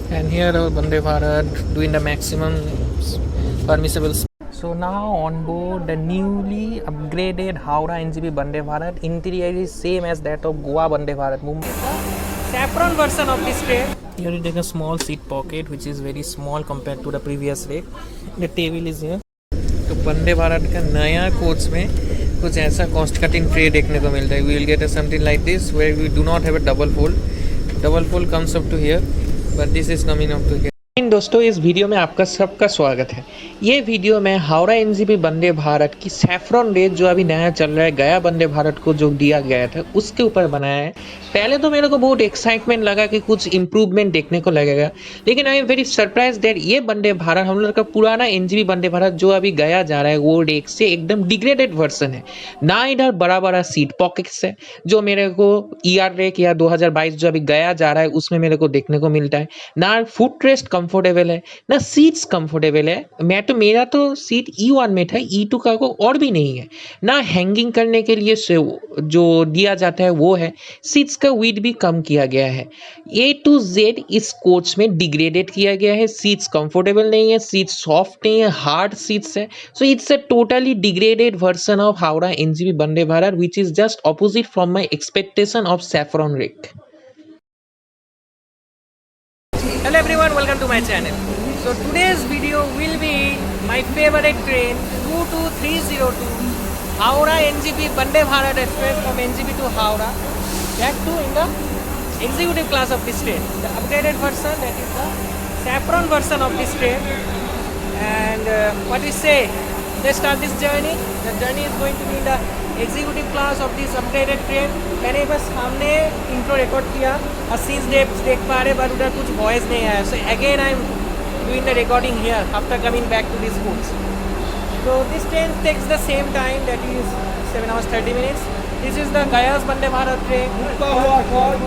And here our Vande Bharat doing the maximum permissible. So now on board the newly upgraded Howrah NGP Vande Bharat. Interior is same as that of Goa Vande Bharat. Mumbai. Saffron version of this train. Here you take a small seat pocket which is very small compared to the previous rake. The table is here. तो वंदे भारत का नया coach में कुछ ऐसा cost cutting tray देखने को मिलता है. We will get a something like this where we do not have a double fold comes up to here but this is coming up to here. दोस्तों इस वीडियो में आपका सबका स्वागत है. ये वीडियो में हावड़ा एनजीपी वंदे भारत की सैफरॉन रेक जो अभी नया चल रहा है गया वंदे भारत को जो दिया गया था उसके ऊपर बनाया है. पहले तो मेरे को बहुत एक्साइटमेंट लगा कि कुछ इंप्रूवमेंट देखने को लगेगा, लेकिन I am very surprise that ये वंदे भारत हम लोग का पुराना एनजीपी वंदे भारत जो अभी गया जा रहा है वो रेक से एकदम डिग्रेडेड वर्जन है. ना इधर बड़ा बड़ा सीट पॉकेट्स है जो मेरे को ईआर रेक या 2022 जो अभी गया जा रहा है उसमें मेरे को देखने को मिलता है. ना फुट रेस्ट कंफर्टेबल है, ना सीट्स कंफर्टेबल है. मेरा तो सीट E1 में था, E2 का को और भी नहीं है. ना हैंगिंग करने के लिए जो दिया जाता है वो है. सीट्स का वेट भी कम किया गया है. A to Z इस कोच में डिग्रेडेड किया गया है. सीट्स कंफर्टेबल नहीं है, सीट्स सॉफ्ट नहीं है, हार्ड सीट्स है. So it's a totally degraded version of Howrah NJP Vande Bharat which is just opposite from my expectation of saffron rake. Hello everyone, welcome to my channel. So today's video will be my favorite train 22302 Howrah NGP Vande Bharat Express from NGP to Howrah. That too in the executive class of this train, the upgraded version, that is the saffron version of this train. And what we say, let's start this journey. The journey is going to be in the executive class of this upgraded train. मैंने बस सामने intro record किया और scenes देख पा रहे but उधर कुछ वॉइस नहीं आया. So again I am doing the recording here after coming back to this coach. So this train takes the same time, that is 7 hours 30 minutes. This is the Gaya's Vande Bharat train called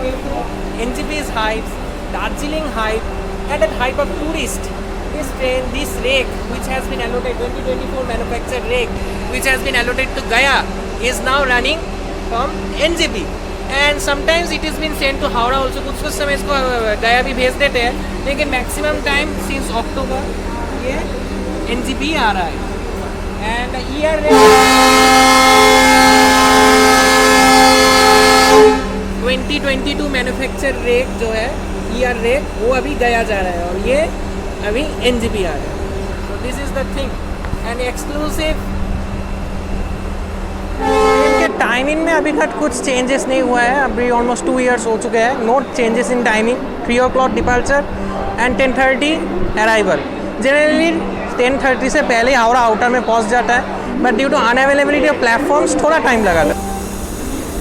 NGP's Hype, Darjeeling Hype, and at Hype of Tourist. This train, this rake which has been allotted 2024 manufactured rake which has been allotted to Gaya is now running from NGP. And sometimes it has been sent to Howrah also. कुछ समय इसको गया भी भेज देते हैं, लेकिन maximum time since अक्टूबर ये NGP आ रहा है. एंड ईयर 2022 मैन्युफैक्चर रेक जो है ईयर रेक वो अभी गया जा रहा है और ये अभी NGP आ रहा है. सो this is the thing and exclusive. इनके टाइमिंग में अभी तक कुछ चेंजेस नहीं हुआ है. अभी ऑलमोस्ट 2 years हो चुके हैं. No changes in timing. 3 o'clock departure and 10:30 arrival. Generally 10:30 से पहले हावड़ा आउटर में पहुंच जाता है, but due to unavailability of platforms थोड़ा टाइम लगा था.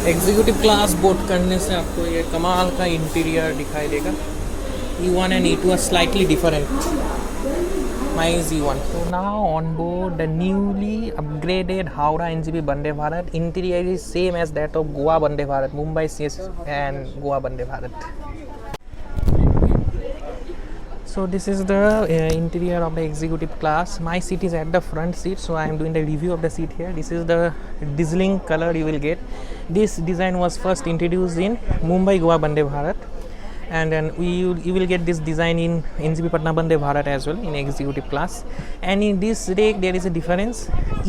एग्जीक्यूटिव क्लास बोर्ड करने से आपको ये कमाल का इंटीरियर दिखाई देगा. E1 and E2 are slightly different. Mine is E1. So now on board the newly upgraded Howrah NGP Vande Bharat. Interior is same as that of Goa Vande Bharat, Mumbai CS and Goa Vande Bharat. So this is the interior of the executive class. My seat is at the front seat, so I am doing the review of the seat here. This is the dazzling color you will get. This design was first introduced in Mumbai Goa Vande Bharat. And then you will get this design in NGP Patna Vande Bharat as well in executive class. And in this rake there is a difference.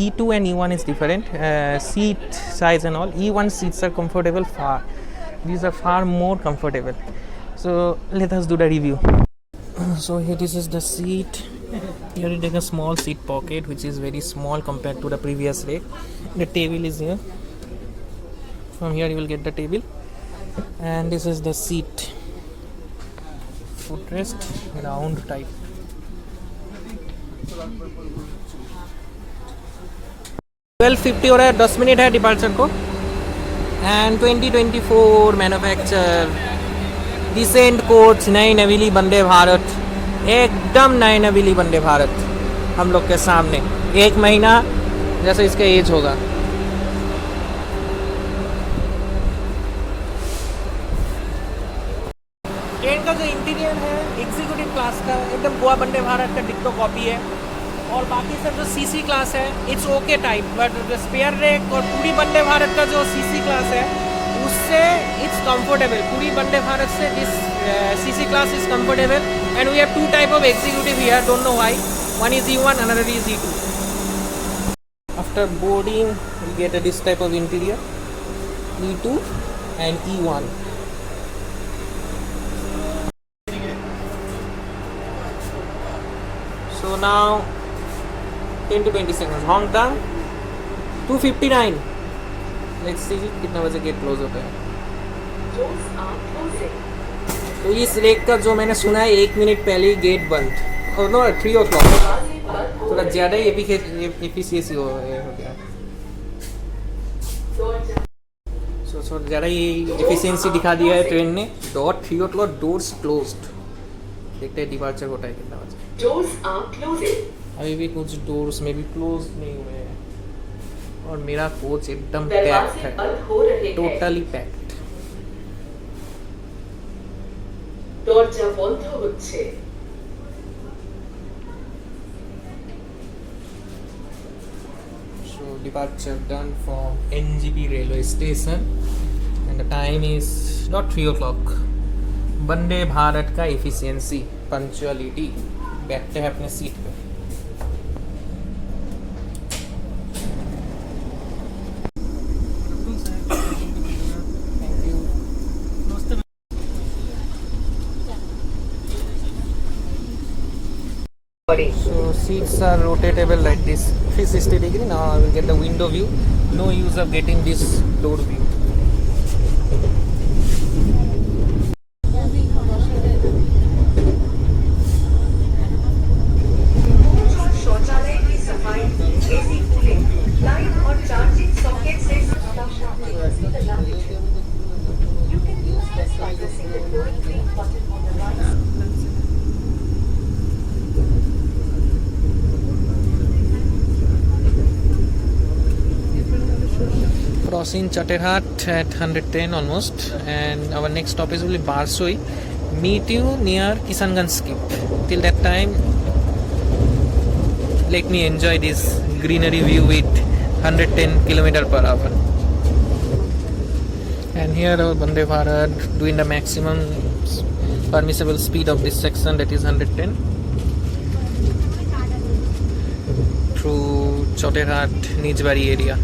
E2 and E1 is different. Seat size and all. E1 seats are comfortable far. These are far more comfortable. So let us do the review. So here this is the seat. Here you take a small seat pocket which is very small compared to the previous rake. The table is here. From here you will get the table. And this is the seat. Footrest round type. 12:50 हो रहा है, 10 minute है departure को. And 2024 manufacture decent coach नई नवीली वंदे भारत. एकदम नई नवीली वंदे भारत हम लोग के सामने. 1 महीना जैसे इसका एज होगा. ट्रेन का जो इंटीरियर है एग्जीक्यूटिव क्लास का एकदम गोवा वंदे भारत का डिक्टो कॉपी है. और बाकी सब जो सीसी क्लास है इट्स ओके टाइप, बट जो स्पेयर रेक और पूरी वंदे भारत का जो सीसी क्लास है उससे इट्स कंफर्टेबल. पूरी वंदे भारत से this CC class is comfortable And we have two type of executive here, don't know why. One is E1, another is E2. After boarding, we get this type of interior, E2 and E1. So now 10 to 20 seconds. Hong Kong 2:59. Let's see कितना बजे gate close होता है. तो इस lake का जो मैंने सुना है 1 मिनट पहले ही गेट बंद. और नो 3 o'clock. थोड़ा ज़्यादा ही एफिशिएंसी हो गया. सो ज़्यादा ही एफिशिएंसी दिखा दिया है ट्रेन ने. 3 o'clock डोर्स क्लोज्ड. देखते हैं डिपार्चर होता है कितना बजे. अभी भी कुछ डोर्स में भी क्लोज नहीं हुए हैं. और मेरा कोच एकदम पैक्ड है, टोटली पैक्ड. দরজা বন্ধ হচ্ছে. So departure done from NGP railway station and the time is not 3 o'clock. Vande Bharat का एफिशिएंसी, पंक्चुअलिटी. बैठते हैं अपने सीट पे. So seats are rotatable like this, 360 degree. Now I will get the window view. No use of getting this door view. शौचालय की सफाई, AC cooling, light और charging socket से You can use this by pressing the glowing green button on the right. Crossing Chatterhat at 110 almost, and our next stop is will be Barsoi. Meet you near Kishanganj Skip. Till that time, let me enjoy this greenery view with 110 km/h. And here our Vande Bharat doing the maximum permissible speed of this section, that is 110, through Chatterhat Nijbari area.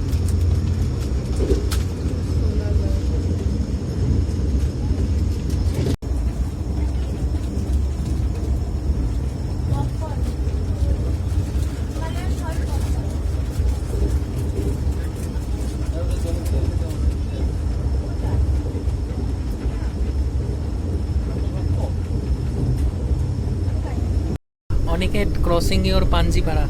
Oniket crossing your Panjipara.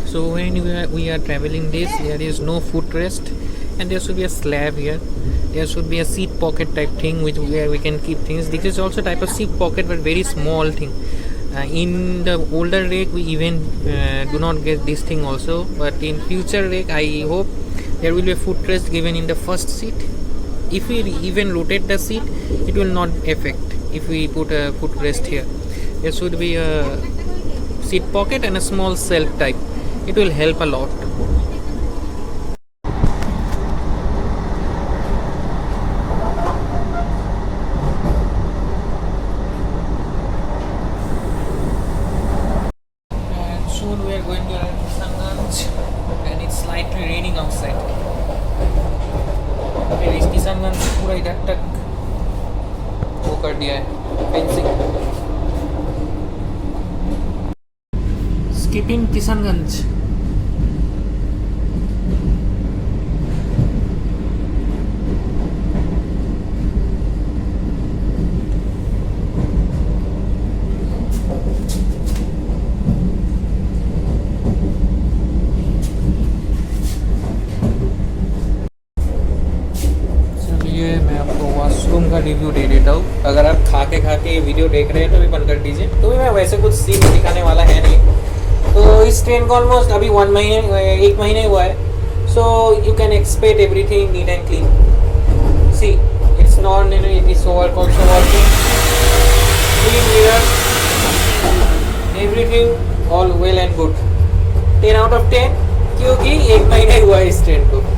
So when we are traveling this, there is no footrest, and there should be a slab here. There should be a seat pocket type thing where we can keep things. This is also type of seat pocket, but very small thing. In the older rake we even do not get this thing also, but in future rake I hope there will be a footrest given in the first seat. If we even rotate the seat, it will not affect if we put a footrest here. There should be a seat pocket and a small shelf type. It will help a lot. पूरा इधर तक वो कर दिया है fencing. Skipping Kishanganj. Washroom का review दे देता हूँ. अगर आप खा के ये वीडियो देख रहे हैं तो भी बंद कर दीजिए. तो भी मैं वैसे कुछ सीन दिखाने वाला है नहीं. तो इस ट्रेन को ऑलमोस्ट अभी 1 महीने 1 महीने हुआ है. So you can expect everything neat and clean. See, it's not, it is also working. Clean mirror, everything all well and good. 10 out of 10 क्योंकि एक महीना हुआ है इस ट्रेन को.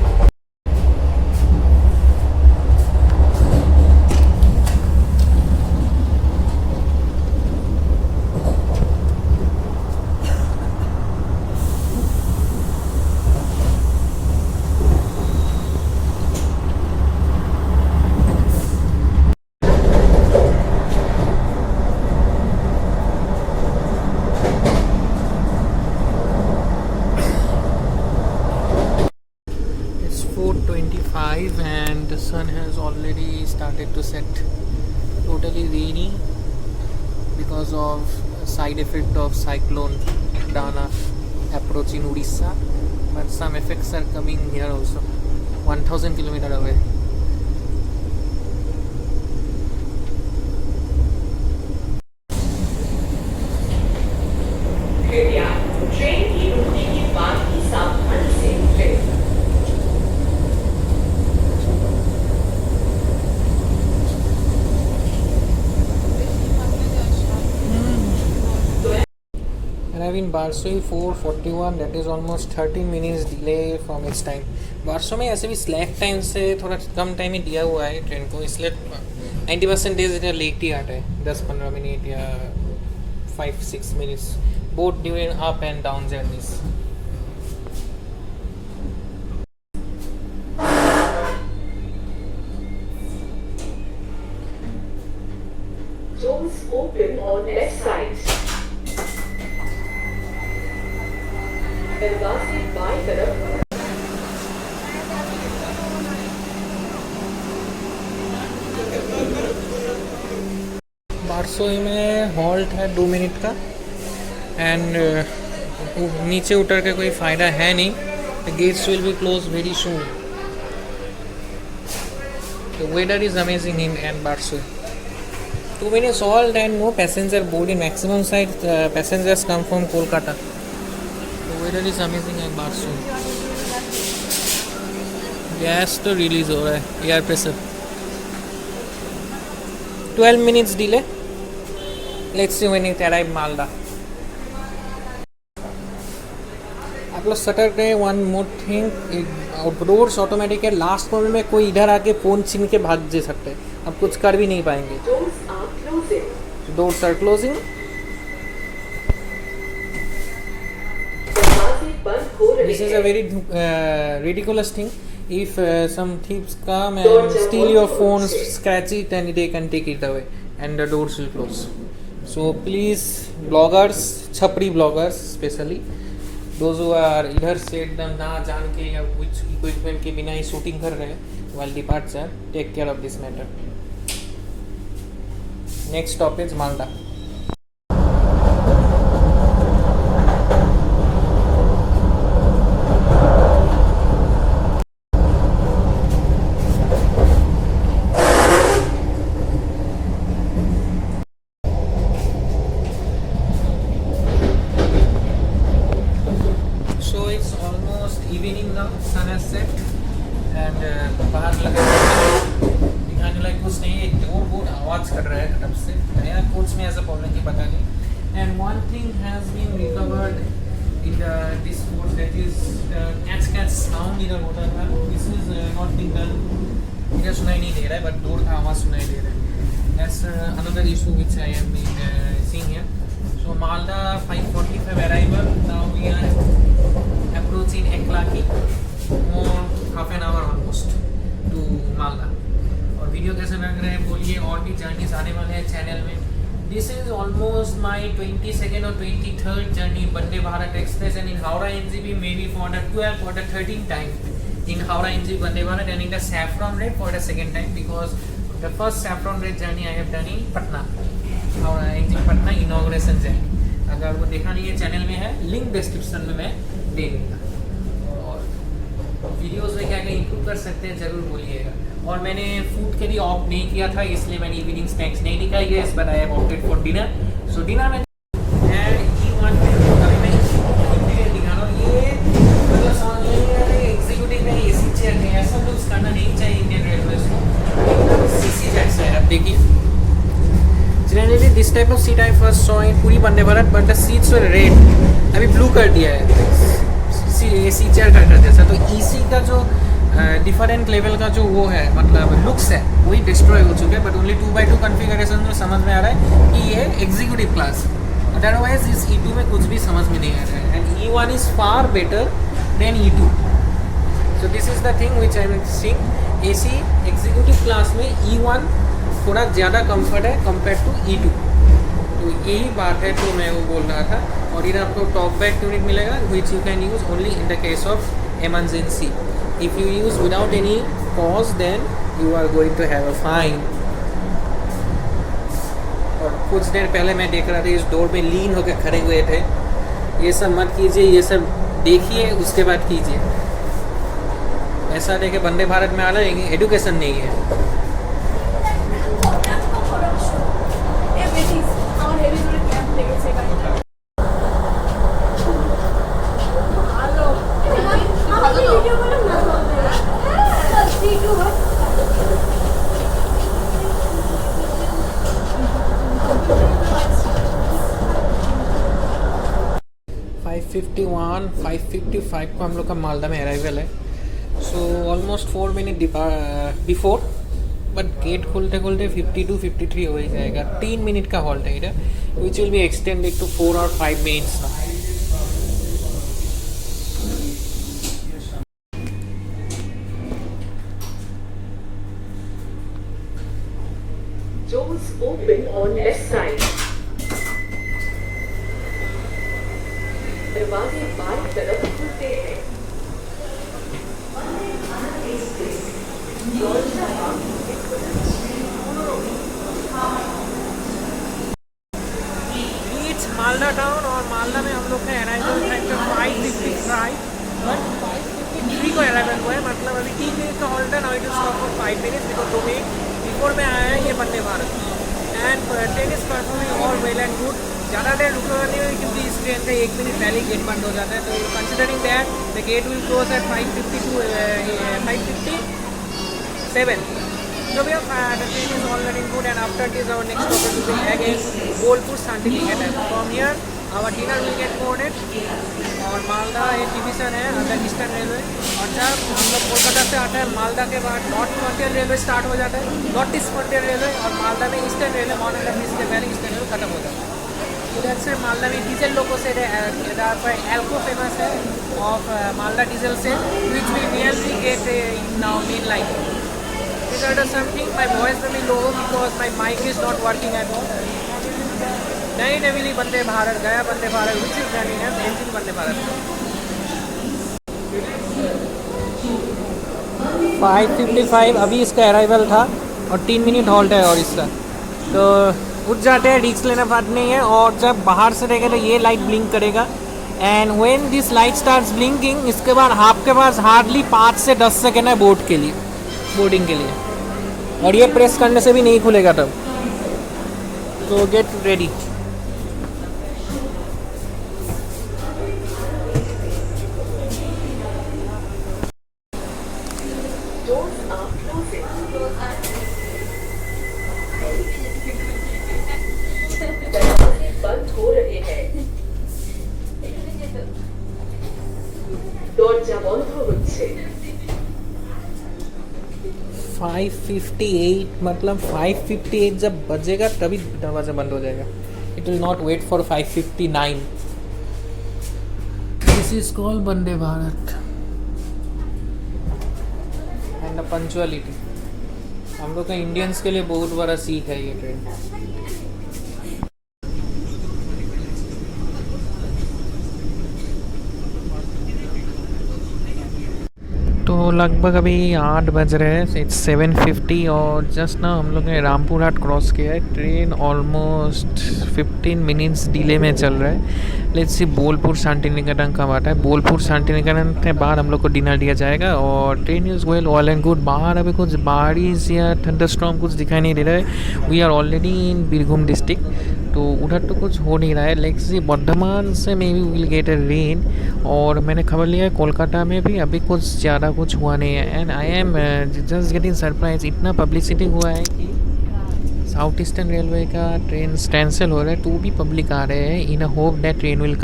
It's 4:25 and the sun has already started to set. Totally rainy because of side effect of cyclone Dana approaching Odisha, but some effects are coming here also. 1000 kilometer away. कृपया train की रुकने के बाद ही सावधानी से उतरें। Arrive in Barsoi 4:41, that is almost 13 minutes delay from its time. बारसो में ऐसे भी स्लैक टाइम से थोड़ा कम टाइम ही दिया हुआ है ट्रेन को, इसलिए 90% लेट ही आता है, 10-15 मिनट या 5-6 minutes both during up and down journeys. Doors open on left side. दरवाजे बाएं तरफ. बारसोई में हॉल्ट है 2 मिनट का एंड नीचे उतर के कोई फ़ायदा है नहीं. The gates will be close very soon. The weather is amazing in Barsoi. 2 minutes halt and no passenger boarding. Maximum side passengers come from Kolkata. The weather is amazing in Barsoi. Gas तो release हो रहा है, air pressure. 12 minutes delay. Let's see when it arrive Malda. आप लोग Saturday one more thing, doors automatic है. Last moment में कोई इधर आके फ़ोन छीन के भाग जा सकते हैं, आप कुछ कर भी नहीं पाएंगे. Doors Doors are closing. are closing. दरवाजे बंद हो रहे This is हैं. a very ridiculous thing. If some thieves come and steal your phone, scratch it, and they can take it away, and the doors will close. So please, bloggers, छपरी bloggers especially, those who are इधर से एकदम ना जान के या कुछ equipment के बिना ही शूटिंग कर रहे हैं while departure, take care of this matter. Next stop is Malda. So it's almost evening now, sun has set and बाहर लगे दिखाने लायक कुछ नहीं है. जोर बहुत आवाज़ कर रहा है तब से. नया कोच में ऐसा प्रॉब्लम की पता नहीं. And one thing has been recovered in this coach, that is catch sound इधर होता था. This is not being done. इधर सुनाई नहीं दे रहा है, but डोर का आवाज़ सुनाई दे रहा है. That's another issue which I am seeing here. So Malda 5:45 arrival. Now we are approaching Eklaki. More half an hour almost to Malda. और वीडियो कैसे लग रहे हैं बोलिए. और भी जर्नीज आने वाले हैं चैनल में. This is almost my 22nd और 23rd journey Vande Bharat express, and in Howrah NGB maybe for the 12th or the 13th time in Howrah NGB Vande Bharat, and in the Saffron Red for the second time, because the first Saffron Red journey I have done in Patna, Howrah NGB Patna inauguration journey. अगर वो देखा नहीं है channel में है, link description में मैं दे दूँगा. और वीडियोस में क्या क्या इंप्रूव कर सकते हैं ज़रूर बोलिएगा. और मैंने फूड के लिए ऑप्ट नहीं किया था, इसलिए मैंने इवनिंग स्नैक्स नहीं दिखाई है. इस बार I have opted for dinner. So dinner में executive this type of seat I first saw in पूरी Vande Bharat, but the seats were red, अभी ब्लू कर दिया है AC चेयर कर जैसा। तो EC का जो डिफरेंट लेवल का जो वो है मतलब लुक्स है वही डिस्ट्रॉय हो चुके हैं, बट ओनली 2x2 कॉन्फ़िगरेशन में समझ में आ रहा है कि ये एग्जीक्यूटिव क्लास, अदरवाइज इस E2 में कुछ भी समझ में नहीं आ रहा है। And E1 is far better than E2, so this is the thing which I am seeing. AC executive class में E1 थोड़ा ज़्यादा कंफर्ट है कंपेयर टू E2, तो यही बात है जो मैं वो बोल रहा था। और इधर आपको टॉप बैक यूनिट मिलेगा which you can use only in the case of emergency. If you use without any cause, then you are going to have a fine. और कुछ देर पहले मैं देख रहा था इस डोर में लीन होकर खड़े हुए थे। ये सब मत कीजिए, ये सब देखिए उसके बाद कीजिए। ऐसा देखे वंदे भारत में आना एडुकेशन नहीं है। (5:51) 5:55 को हम लोग का मालदा में अराइवल है, so almost 4 minute before, but get खुलते खुलते 52-53 हो ही जाएगा। 3 मिनट का हॉल्ट है इधर, which will be extended to 4 और 5 minutes. Doors open on left side. दरवाजे बाईं तरफ खुलते हैं। रीच मालदा टाउन, और मालदा में हम लोग का अराइवल फैक्टर 5:55, बट 5:53 को अराइवल हुआ है, मतलब अभी 3 मिनट का हॉल्ट है। Now it is stop for 5 minutes because 2 minute before में आया है ये Vande Bharat. And train is performing all well and good. ज़्यादा देर रुका नहीं हुई क्योंकि इस ट्रेन का 1 मिनट पहले गेट बंद हो जाता है, तो considering that the gate will close at 5:57। So we have the train is all running good, and after this our next stop will be again Bolpur Shantiniketan. From here our dinner will get boarded, और मालदा एक division है अंदर eastern railway. और जब हम लोग कोलकाता से आते हैं मालदा के बाद नॉर्थ फ्रंटियर रेलवे स्टार्ट हो जाता है, नॉर्थ ईस्ट फ्रंटियर रेलवे, और मालदा में ईस्टर्न रेलवे मॉर्निंग के पहले ईस्टर्न रेलवे खत्म हो जाता है। इधर से मालदा में डीजल लोगों से इधर पर एल्को फेमस है ऑफ मालदा डीजल से, which we nearly get now main line. These are the something my voice will be low because my mic is not working at all. नई नवीली वंदे भारत गया, वंदे भारत विच इज रनिंग है engine Vande Bharat. 5:55 अभी इसका arrival था और 3 minute halt है और इसका, तो उठ जाते हैं, रिक्स लेना बात नहीं है। और जब बाहर से देखें तो ये लाइट ब्लिंक करेगा, and when this light starts blinking, इसके बाद आपके पास हार्डली 5 से 10 सेकेंड है बोर्डिंग के लिए, और ये प्रेस करने से भी नहीं खुलेगा तब, तो get ready. Doors are closing. दरवाजे बंद हो रहे हैं। दरजा বন্ধ হচ্ছে। 5:58 मतलब 5:58 जब बजेगा तभी दरवाज़ा बंद हो जाएगा। It will not wait for 5:59। This is called Vande Bharat and the punctuality. हम लोग का इंडियंस के लिए बहुत बड़ा सीख है ये ट्रेन। तो लगभग अभी 8 बज रहे हैं, इट्स 7:50, और जस्ट ना हम लोग ने रामपुर हाट क्रॉस किया है। ट्रेन ऑलमोस्ट 15 मिनट्स डिले में चल रहा है। लेट्स सी बोलपुर शांतिनिकेतन कब आता है। बोलपुर शांतिनिकेतन के बाद हम लोग को डिनर दिया जाएगा, और train is well all and good. बाहर अभी कुछ बारिश या थंडरस्टॉर्म कुछ दिखाई नहीं दे रहा है। We are already in Birbhum district, तो उधर तो कुछ हो नहीं रहा है। लेट्स सी बर्धमान से may be will get a rain, और मैंने खबर लिया है कोलकाता में भी अभी कुछ ज़्यादा कुछ हुआ नहीं है। And I am just getting surprise, इतना पब्लिसिटी हुआ है कि साउथ ईस्टर्न रेलवे का ट्रेन कैंसिल हो रहा है, तो भी पब्लिक आ रहे हैं in a hope that train will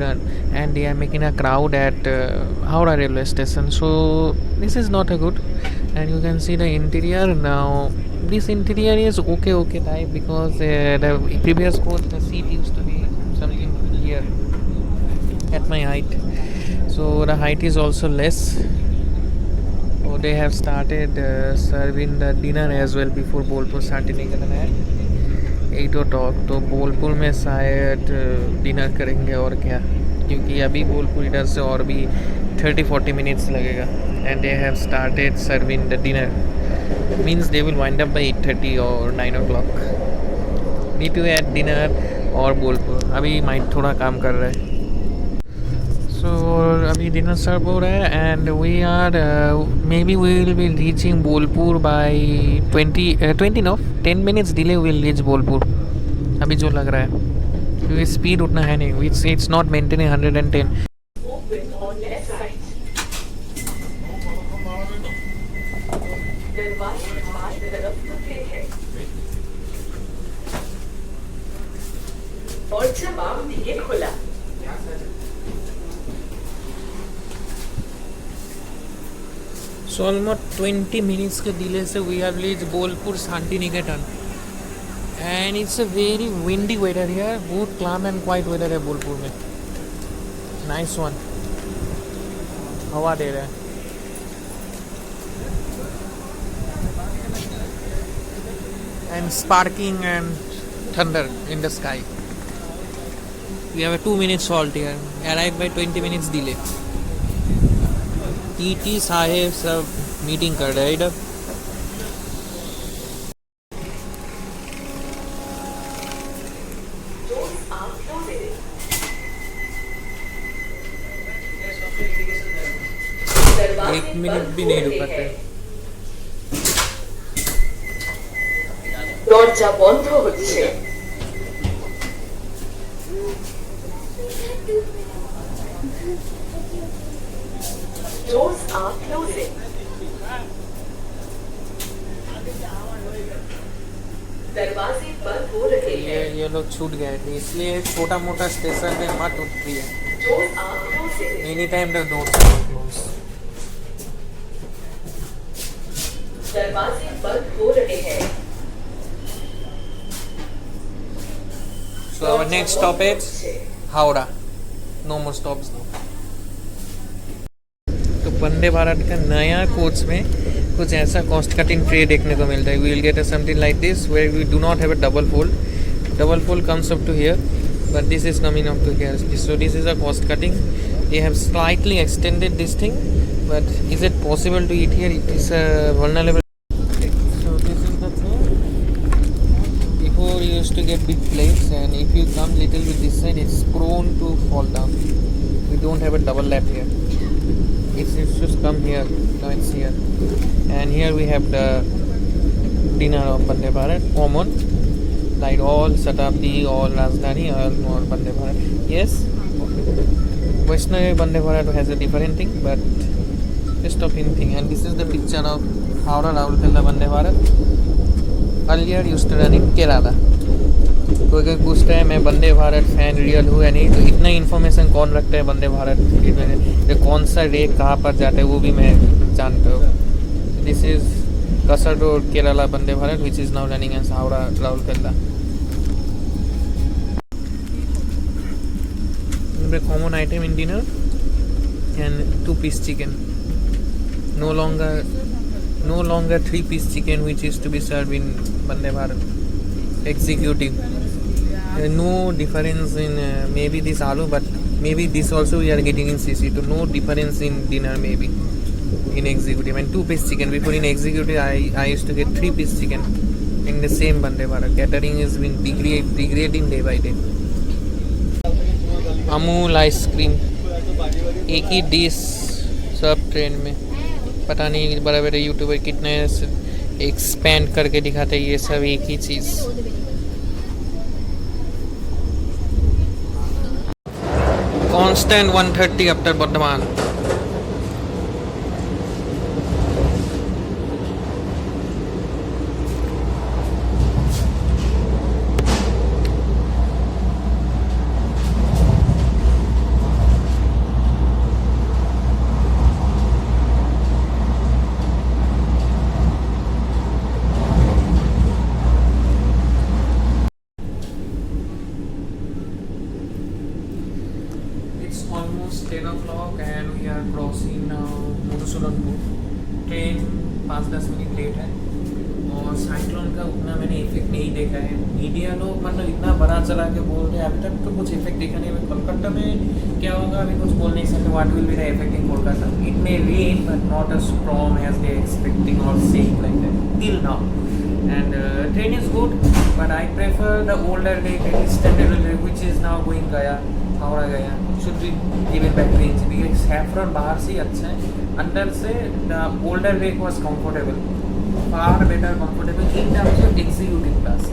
run, and they are making a crowd at Howrah railway station. So this is not a good, and you can see the interior now. This interior is okay type, because the previous coach, the seat used to be something here at my height, so the height is also less. Oh, they have started serving the dinner as well before Bolpur Shantiniketan at 8 o'clock. तो बोलपुर में शायद dinner करेंगे और क्या, क्योंकि अभी बोलपुर इधर से और भी 30-40 मिनट्स लगेगा. And they have started serving the dinner, means they will wind up by 8:30 और 9 o'clock. Meet to at dinner और बोलपुर. अभी माइंड थोड़ा काम कर रहा है. सो अभी डिनर सर्व हो रहा है, and we are maybe we will be reaching Bolpur by 10 minutes delay will reach Bolpur. अभी जो लग रहा है, क्योंकि स्पीड उतना है नहीं, it's not maintaining 110. Open on left side. दरवाजे बाएं तरफ खुले हैं. और जवाब दिए खुला. So almost 20 minutes के डिले से we have reached Bolpur Shantiniketan, and it's a very windy weather here. बहुत calm and quiet weather है बोलपुर में. Nice one. हवा दे रहा है. And sparking and thunder in the sky. We have a 2 minutes halt here. Arrived by 20 minutes delay. TT साहेब सब meeting कर रहे हैं इधर. एक मिनट भी नहीं रुकते. দরজা বন্ধ হচ্ছে. Doors are closing. दरवाजे बंद हो रहे हैं. ये लोग छूट गए थे, इसलिए छोटा मोटा स्टेशन में मत उतरिए. Doors are closing. Any time the doors are close. दरवाजे बंद हो रहे हैं. So our next stop is Howrah. No more stops. तो वंदे भारत का नया कोच में कुछ ऐसा कॉस्ट कटिंग ट्रे देखने को मिलता है. We will get something like this where we do not have a double fold. Double fold comes up to here, but this is coming up to here. So this is a cost cutting. They have slightly extended this thing, but is it possible to eat here? It is vulnerable. So this is the thing. Before you used to get big plates, and if you come little bit this side, it's prone to fall down. We don't have a double lap here. It's just come here. Now it's here, and here we have the dinner of Vande Bharat, common, like all Shatabdi, all Rajdhani, all Vande Bharat. Yes, Vaishnavi Vande Bharat has a different thing, but just of in thing. And this is the picture of Howrah Raulkela Vande Bharat. Earlier used to run in Kerala. कोई कोई पूछता है मैं Vande Bharat fan real हूँ या नहीं, तो इतना इन्फॉर्मेशन कौन रखता है वंदे भारत में, कौन सा रेक कहाँ पर जाता है वो भी मैं जानता हूँ. This is Kasaragod Kerala Vande Bharat which is now running as Howrah Rourkela. Common item in dinner and 2-piece chicken. No longer 3-piece chicken which is to be served in Vande Bharat executive. No difference in maybe this aloo, but maybe this also we are getting in CC. So no difference in dinner maybe in executive. And 2-piece chicken. Before in executive I used to get 3-piece chicken in the same Vande Bharat. Catering is been degrading day by day. Amul ice cream एक ही dish सब train में. पता नहीं बड़े बड़े YouTuber कितने expand करके दिखाते हैं ये सब एक ही चीज़. Constant 130 after Bardhaman. 5-10 minute late है। और साइक्लोन का उतना मैंने इफेक्ट नहीं देखा है। मीडिया लोग मतलब इतना बड़ा चला के बोल रहे हैं, अभी तक तो कुछ इफेक्ट दिखा नहीं है। कोलकाता में क्या होगा अभी कुछ बोल नहीं सकते। What will be the effect in Kolkata? It may rain but not as strong as they expecting or saying like that till now. And train is good, but I prefer the older way, the standard way, which is now going Gaya, Howrah Gaya. Should be given back to NGP. Saffron बाहर से अच्छा है, अंदर से the older way was comfortable, far better comfortable in terms of executive class.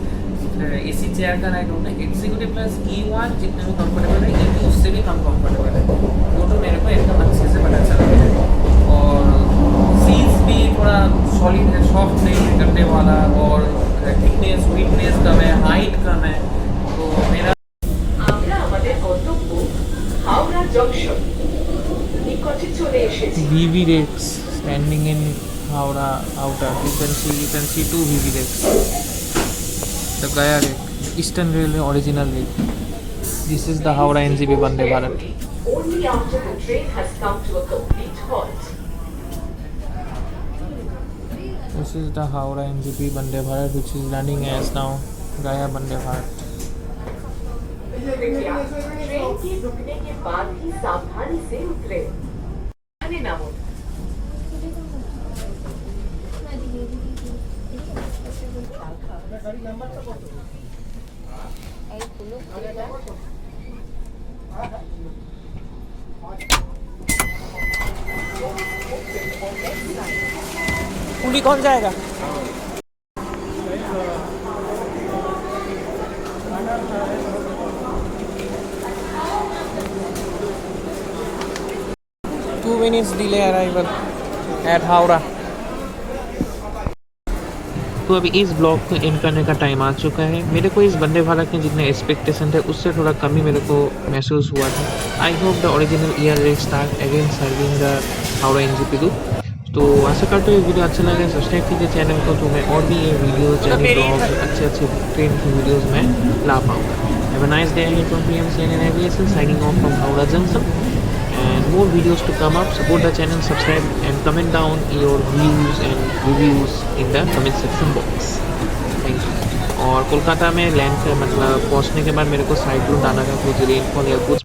AC chair का right होता है, executive class E1 जितने में कंफर्टेबल है, E2 उससे भी कम कंफर्टेबल है। वो तो मेरे को एकदम अच्छे से पता चल गया है। और सीट्स भी थोड़ा सॉलिड है, सॉफ्ट नहीं है करने वाला, और थिकनेस विडनेस कम है, हाइट कम है। तो मेरा আমরা আমাদের গন্তব্য হাওড়া জংশন নিকটে চলে এসেছি। VV Rex standing in Howrah outer. You can see two VV Rex. The Gaya Rex, Eastern Railway original Rex. This is the Howrah NGP Vande Bharat. Only after the train has come to a complete halt. This is the Howrah NGP Vande Bharat, which is running as now Gaya Vande Bharat. कृपया train के रुकने के बाद ही सावधानी से उतरे। आने ना हो। पुली कौन जाएगा? Two minutes delay arrival at Howrah. तो अभी इस ब्लॉग को एंड करने का टाइम आ चुका है। मेरे को इस वंदे भारत के जितने एक्सपेक्टेशन थे उससे थोड़ा कम ही मेरे को महसूस हुआ था। I hope the original year rake start again serving the Howrah NJP too. तो आशा करते हो वीडियो अच्छा लगे, सब्सक्राइब कीजिए चैनल को, तो मैं और भी ये वीडियो जर्नी ब्लॉग अच्छे ट्रेन की वीडियोज़ में ला पाऊँगा। Have a nice day from PMCN and Aviation signing off from Howrah Junction. And more videos to come up. Support the channel, subscribe and comment down your views and reviews in the comment section box. Thank you. और कोलकाता में land कर मतलब पहुंचने के बाद मेरे को cyclone आना का कुछ रेनफॉल या कुछ